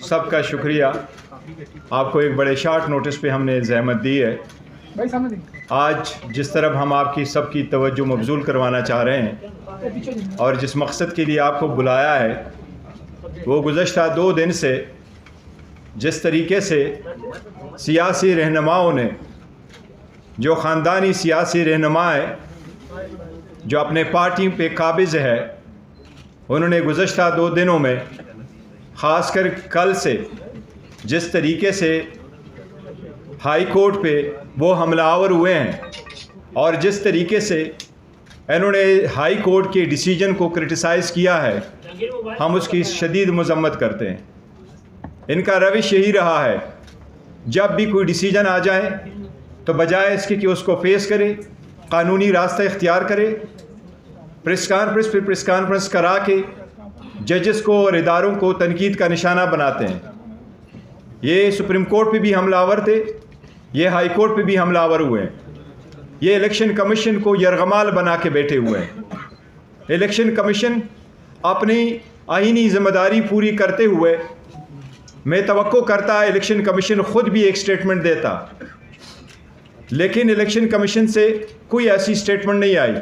सबका शुक्रिया। आपको एक बड़े शॉर्ट नोटिस पे हमने ज़हमत दी है। आज जिस तरफ हम आपकी सबकी तवज्जो मबजूल करवाना चाह रहे हैं और जिस मकसद के लिए आपको बुलाया है, वो गुज़श्ता 2 दिन से जिस तरीके से सियासी रहनुमाओं ने, जो ख़ानदानी सियासी रहनुमा है, जो अपने पार्टी पे काबिज़ है, उन्होंने गुज़श्ता 2 दिनों में ख़ासकर कल से जिस तरीके से हाई कोर्ट पे वो हमलावर हुए हैं और जिस तरीके से इन्होंने हाई कोर्ट के डिसीजन को क्रिटिसाइज़ किया है, हम उसकी शदीद मज़म्मत करते हैं। इनका रविश यही रहा है, जब भी कोई डिसीजन आ जाए तो बजाय इसके कि उसको फेस करे, कानूनी रास्ता इख्तियार करे, प्रेस कॉन्फ्रेंस करा के जजेस को और इदारों को तनकीद का निशाना बनाते हैं। ये सुप्रीम कोर्ट पे भी हमलावर थे, ये हाई कोर्ट पे भी हमलावर हुए हैं। ये इलेक्शन कमीशन को यरगमाल बना के बैठे हुए हैं। इलेक्शन कमीशन अपनी आईनी ज़िम्मेदारी पूरी करते हुए, मैं तवक्को करता है इलेक्शन कमीशन ख़ुद भी एक स्टेटमेंट देता, लेकिन इलेक्शन कमीशन से कोई ऐसी स्टेटमेंट नहीं आई।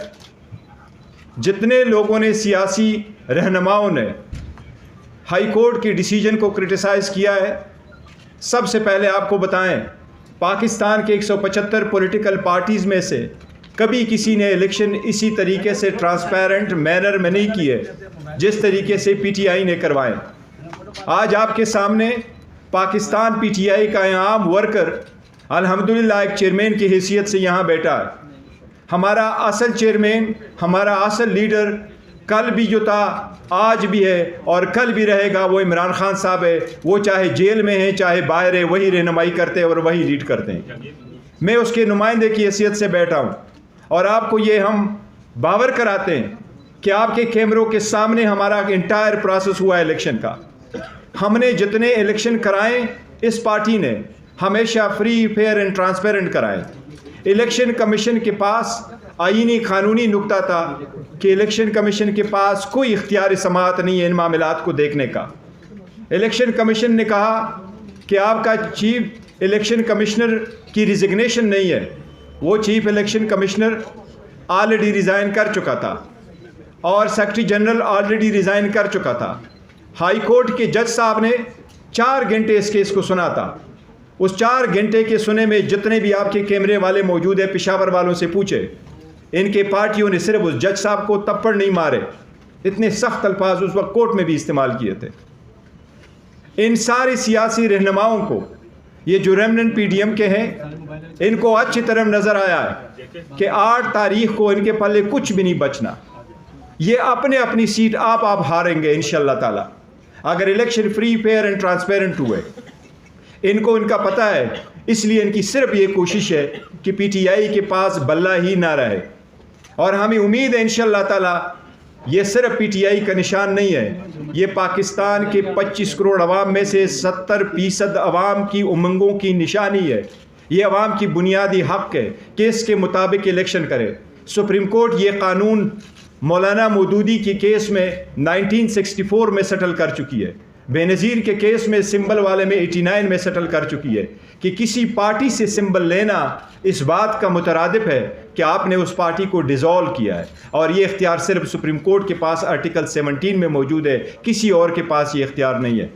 जितने लोगों ने, सियासी रहनुमाओं ने हाई कोर्ट के डिसीजन को क्रिटिसाइज़ किया है, सबसे पहले आपको बताएं, पाकिस्तान के 175 पॉलिटिकल पार्टीज़ में से कभी किसी ने इलेक्शन इसी तरीके से ट्रांसपेरेंट मैनर में नहीं किए जिस तरीके से पीटीआई ने करवाए। आज आपके सामने पाकिस्तान पीटीआई का आम वर्कर अल्हम्दुलिल्लाह एक चेयरमैन की हैसियत से यहाँ बैठा है। हमारा असल चेयरमैन, हमारा असल लीडर कल भी जो था, आज भी है और कल भी रहेगा, वो इमरान खान साहब है। वो चाहे जेल में है चाहे बाहर है, वही रहनुमाई करते हैं और वही लीड करते हैं। मैं उसके नुमाइंदे की हैसियत से बैठा हूँ और आपको ये हम बावर कराते हैं कि आपके कैमरों के सामने हमारा इंटायर प्रोसेस हुआ है इलेक्शन का। हमने जितने इलेक्शन कराए, इस पार्टी ने हमेशा फ्री, फेयर एंड ट्रांसपेरेंट कराए। इलेक्शन कमीशन के पास आईनी कानूनी नुक्ता था कि इलेक्शन कमीशन के पास कोई इख्तियार समाअत नहीं है इन मामलात को देखने का। इलेक्शन कमीशन ने कहा कि आपका चीफ इलेक्शन कमिश्नर की रिजिग्नेशन नहीं है। वो chief election commissioner already resign कर चुका था और सेक्रेटरी जनरल ऑलरेडी रिज़ाइन कर चुका था। हाई कोर्ट के जज साहब ने 4 घंटे इस केस को सुना था। उस 4 घंटे के सुने में जितने भी आपके कैमरे वाले मौजूद है, पेशावर वालों से पूछे, इनके पार्टियों ने सिर्फ उस जज साहब को तप्पड़ नहीं मारे, इतने सख्त अल्फाज उस वक्त कोर्ट में भी इस्तेमाल किए थे। इन सारे सियासी रहनुमाओं को, ये जो रेमनेंट पीडीएम के हैं, इनको अच्छी तरह नज़र आया है कि 8 तारीख को इनके पल्ले कुछ भी नहीं बचना। ये अपने अपनी सीट आप हारेंगे इंशाअल्लाह ताला, अगर election free, fair and transparent हुए। इनको इनका पता है, इसलिए इनकी सिर्फ ये कोशिश है कि पीटीआई के पास बल्ला ही ना रहे। और हमें उम्मीद है इंशाअल्लाह ताला ये सिर्फ पीटीआई का निशान नहीं है, ये पाकिस्तान के 25 करोड़ अवाम में से 70% अवाम की उमंगों की निशानी है। ये अवाम की बुनियादी हक़ है कि इसके मुताबिक इलेक्शन करे। सुप्रीम कोर्ट ये कानून मौलाना मौदूदी के केस में 1964 में सेटल कर चुकी है। बेनज़ीर के केस में सिंबल वाले में 89 में सेटल कर चुकी है कि किसी पार्टी से सिंबल लेना इस बात का मुतरादिफ है कि आपने उस पार्टी को डिज़ोल्व किया है। और ये इख्तियार सिर्फ सुप्रीम कोर्ट के पास आर्टिकल 17 में मौजूद है, किसी और के पास ये इख्तियार नहीं है।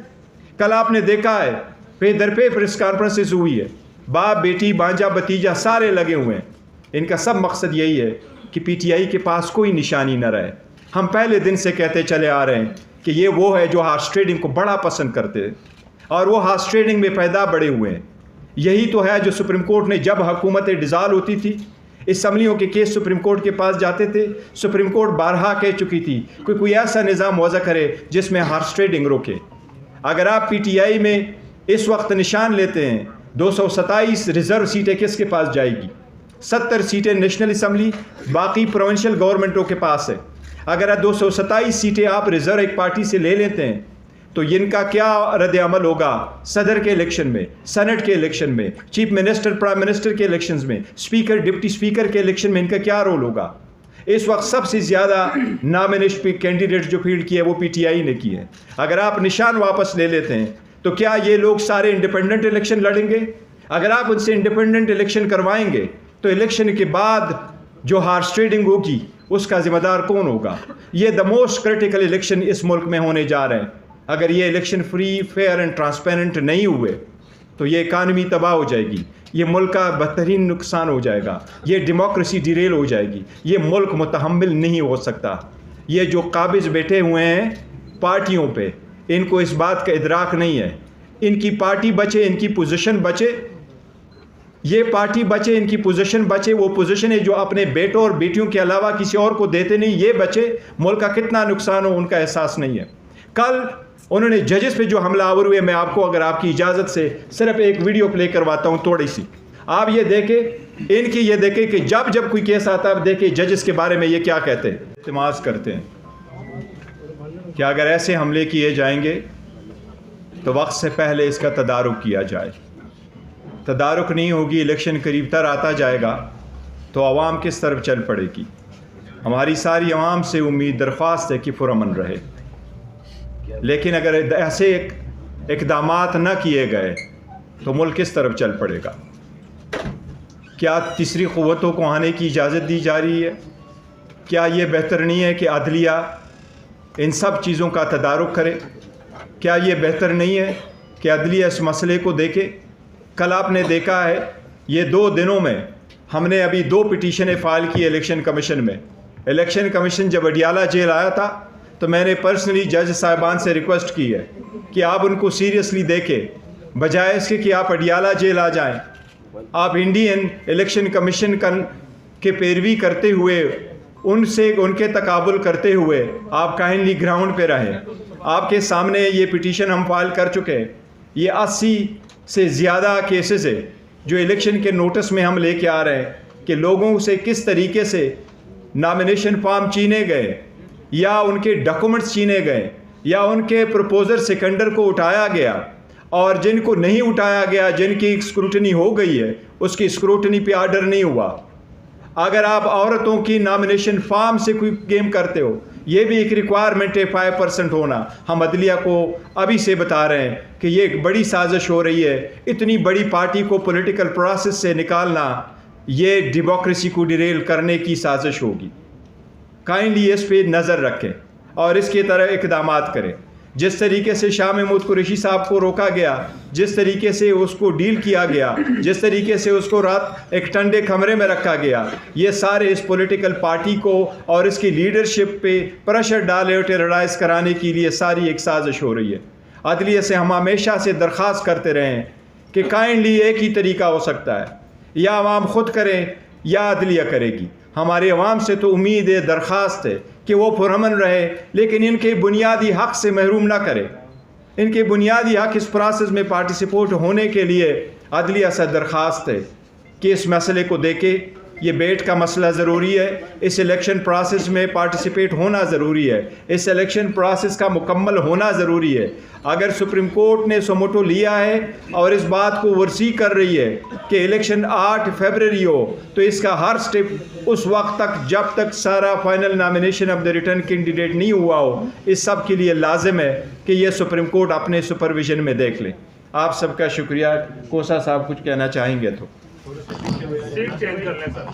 कल आपने देखा है, पे दर पे प्रेस कॉन्फ्रेंसेस हुई है, बाप बेटी, भांजा भतीजा सारे लगे हुए हैं। इनका सब मकसद यही है कि पीटीआई के पास कोई निशानी न रहे। हम पहले दिन से कहते चले आ रहे हैं कि ये वो है जो हार्स ट्रेडिंग को बड़ा पसंद करते हैं और वो हार्स ट्रेडिंग में पैदा बड़े हुए हैं। यही तो है जो सुप्रीम कोर्ट ने, जब हुकूमतें डिज़ाल्व होती थी, असम्बलियों के केस सुप्रीम कोर्ट के पास जाते थे, सुप्रीम कोर्ट बारहा कह चुकी थी कि कोई ऐसा निज़ाम वज़ा करे जिसमें हार्स ट्रेडिंग रोके। अगर आप पीटीआई में इस वक्त निशान लेते हैं, 227 रिज़र्व सीटें किसके पास जाएगी? 70 सीटें नेशनल असम्बली, बाकी प्रोविंशियल गवर्नमेंटों के पास है। अगर 227 सीटें आप रिज़र्व एक पार्टी से ले लेते हैं तो इनका क्या रद्द-ए-अमल होगा सदर के इलेक्शन में, सेनेट के इलेक्शन में, चीफ मिनिस्टर, प्राइम मिनिस्टर के इलेक्शंस में, स्पीकर, डिप्टी स्पीकर के इलेक्शन में इनका क्या रोल होगा? इस वक्त सबसे ज़्यादा नॉमिनेशन कैंडिडेट जो फील्ड की है वो पीटीआई ने की है। अगर आप निशान वापस ले लेते हैं तो क्या ये लोग सारे इंडिपेंडेंट इलेक्शन लड़ेंगे? अगर आप उनसे इंडिपेंडेंट इलेक्शन करवाएंगे तो इलेक्शन के बाद जो हार्स ट्रेडिंग होगी उसका जिम्मेदार कौन होगा? ये द मोस्ट क्रिटिकल इलेक्शन इस मुल्क में होने जा रहे हैं। अगर ये election free, fair and transparent नहीं हुए तो ये इकानमी तबाह हो जाएगी, ये मुल्क का बदतरीन नुकसान हो जाएगा, ये डेमोक्रेसी डिरेल हो जाएगी, ये मुल्क मुतहम्मिल नहीं हो सकता। ये जो काबिज बैठे हुए हैं पार्टियों पे, इनको इस बात का इदराक नहीं है। इनकी पार्टी बचे, इनकी पोजीशन बचे, ये पार्टी बचे, इनकी पोजीशन बचे, वो पोजीशन है जो अपने बेटों और बेटियों के अलावा किसी और को देते नहीं, ये बचे। मुल्क का कितना नुकसान हो उनका एहसास नहीं है। कल उन्होंने जजेस पे जो हमलावर हुए, मैं आपको अगर आपकी इजाज़त से सिर्फ एक वीडियो प्ले करवाता हूँ थोड़ी सी, आप ये देखें, इनकी ये देखें कि जब जब कोई केस आता है देखें जजेस के बारे में ये क्या कहते हैं, इल्तिमास करते हैं कि अगर ऐसे हमले किए जाएंगे तो वक्त से पहले इसका तदारुक किया जाए। तदारुक नहीं होगी, इलेक्शन करीब तर आता जाएगा तो आवाम किस तरफ चल पड़ेगी। हमारी सारी आवाम से उम्मीद दरख्वास्त है कि पुरअमन रहे, लेकिन अगर ऐसे इक़दामात न किए गए तो मुल्क किस तरफ चल पड़ेगा? क्या तीसरी क़ुव्वतों को आने की इजाज़त दी जा रही है? क्या ये बेहतर नहीं है कि अदलिया इन सब चीज़ों का तदारुक करे? क्या ये बेहतर नहीं है कि अदलिया इस मसले को देखे? कल आपने देखा है, ये 2 दिनों में हमने अभी 2 पिटीशनें फ़ाइल की इलेक्शन कमीशन में। इलेक्शन कमीशन जब अडियाला जेल आया था तो मैंने पर्सनली जज साहिबान से रिक्वेस्ट की है कि आप उनको सीरियसली देखें, बजाय इसके कि आप अडियाला जेल आ जाएं। आप इंडियन इलेक्शन कमीशन के पैरवी करते हुए, उनसे उनके तकाबुल करते हुए आप काइंडली ग्राउंड पे रहें। आपके सामने ये पिटीशन हम फाइल कर चुके हैं। ये 80 से ज़्यादा केसेस है जो इलेक्शन के नोटिस में हम लेके आ रहे हैं कि लोगों से किस तरीके से नॉमिनेशन फॉर्म छीने गए, या उनके डॉक्यूमेंट्स छीने गए, या उनके प्रपोजर सेकेंडर को उठाया गया, और जिनको नहीं उठाया गया, जिनकी स्क्रूटनी हो गई है, उसकी स्क्रूटनी पे आर्डर नहीं हुआ। अगर आप औरतों की नॉमिनेशन फॉर्म से कोई गेम करते हो, ये भी एक रिक्वायरमेंट है 5% होना। हम अदलिया को अभी से बता रहे हैं कि ये एक बड़ी साजिश हो रही है। इतनी बड़ी पार्टी को पॉलिटिकल प्रोसेस से निकालना, ये डेमोक्रेसी को डिरेल करने की साजिश होगी। काइंडली इस पे नज़र रखें और इसके तरह इक़दामात करें। जिस तरीके से शाह महमूद कुरैशी साहब को रोका गया, जिस तरीके से उसको डील किया गया, जिस तरीके से उसको रात एक ठंडे कमरे में रखा गया, ये सारे इस पॉलिटिकल पार्टी को और इसकी लीडरशिप पे प्रेशर डाले और टेरराइज़ कराने के लिए सारी एक साजिश हो रही है। अदलिया से हम हमेशा से दरख्वास्त करते रहे हैं कि काइंडली एक ही तरीका हो सकता है, या आवाम ख़ुद करें या अदलिया करेगी। हमारे अवाम से तो उम्मीद है, दरख्वास्त है कि वो पुरअमन रहे, लेकिन इनके बुनियादी हक़ से महरूम ना करे। इनके बुनियादी हक़ इस प्रोसेस में पार्टिसिपेट होने के लिए अदलिया से दरख्वास्त है कि इस मसले को देखे। ये बेट का मसला ज़रूरी है, इस इलेक्शन प्रोसेस में पार्टिसिपेट होना ज़रूरी है, इस इलेक्शन प्रोसेस का मुकम्मल होना ज़रूरी है। अगर सुप्रीम कोर्ट ने सोमोटो लिया है और इस बात को वर्सी कर रही है कि इलेक्शन 8 फरवरी हो, तो इसका हर स्टेप उस वक्त तक जब तक सारा final nomination of the return candidate नहीं हुआ हो, इस सब के लिए लाजिम है कि ये सुप्रीम कोर्ट अपने सुपरविजन में देख ले। आप सबका शुक्रिया। कोसा साहब कुछ कहना चाहेंगे तो? सीट चेंज कर लें सर।